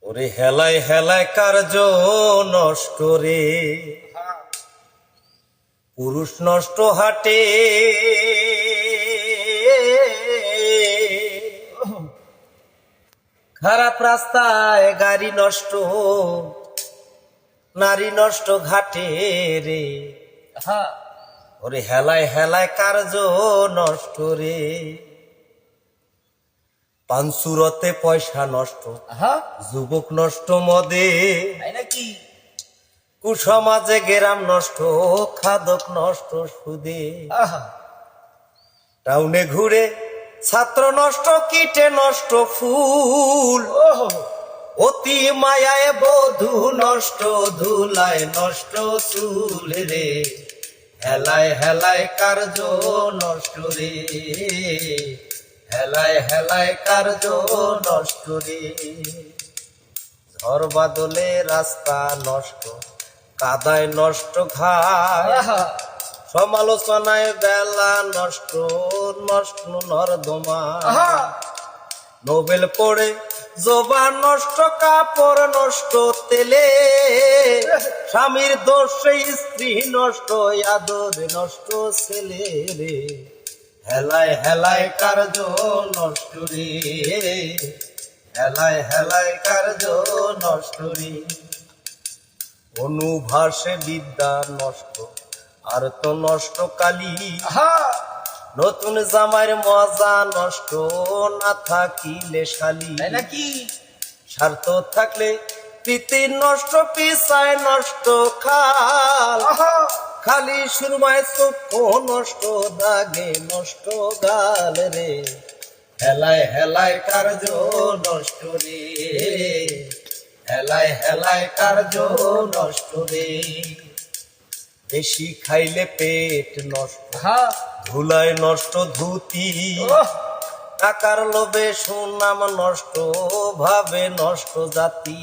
ওরে হেলায় হেলায় কার্য নষ্ট রে, পুরুষ নষ্ট হাটে, খারাপ রাস্তায় গাড়ি নষ্ট, নারী নষ্ট ঘাটে রে। ওরে হেলায় হেলায় কার্য নষ্ট রে, পানসুরতে পয়সা নষ্ট, যুবক নষ্ট মদে নাকি কুসমাজে গেরাম নষ্ট, খাদক নষ্ট সুদে। টাউনে ঘুরে ছাত্র নষ্ট, কীটে নষ্ট ফুল, অতি মায়ায় বধূ নষ্ট, ধুলায় নষ্ট চুল রে। হেলায় হেলায় কার্য নষ্ট রে, হেলায় হেলায় কার্য নষ্ট রে। ঝড় বাদলে রাস্তা নষ্ট, কাদায় নষ্ট ঘাট, সমালোচনায় বেলা নষ্ট, নষ্ট নর্দমা। নোবেল পড়ে জবান নষ্ট, কাপড় নষ্ট তেলে, স্বামীর দোষে স্ত্রী নষ্ট, আদর নষ্ট ছেলে রে। হেলায় হেলায় কার্য নষ্ট রে, হেলায় হেলায় কার্য নষ্ট রে। অনুভাসে বিদ্যা নষ্ট, আর তো নষ্ট কালি, নতুন জামার মজা নষ্ট, না থাকিলে শালি। নাকি স্বার্থ থাকলে প্রীতি নষ্ট, পিছায় নষ্ট খাল, খালি সুরমায় চক্ষু নষ্ট, দাগে নষ্ট গাল রে। হেলায় হেলায় কার্য নষ্ট রে, হেলায় হেলায় কার্য নষ্ট রে। বেশি খাইলে পেট নষ্ট, ধুলায় নষ্ট ধুতি, টাকার লোভে সুনাম নষ্ট, ভাবে নষ্ট জাতি।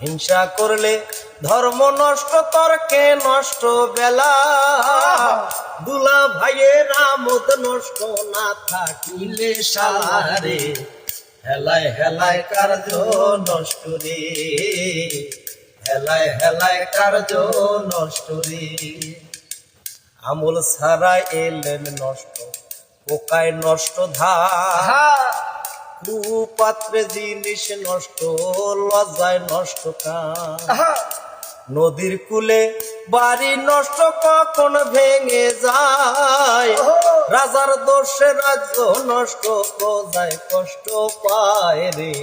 হিংসা করলে ধর্ম নষ্ট, তর্কে নষ্ট বেলা, দুলা ভাইয়ের আমোদ নষ্ট, না থাকিলে সারে। হেলায় হেলায় কার্য নষ্ট রে, হেলায় হেলায় কার্য নষ্ট রে। আমল ছাড়া এলেন নষ্ট, পোকায় নষ্ট ধার, কুপাত্রে জিনিস নষ্ট, লজ্জায় নষ্ট কান। নদীর কূলে বাড়ি নষ্ট, কখন ভেঙে যায়, রাজার দোষে রাজ্য নষ্ট, প্রজায় কষ্ট পায় রে।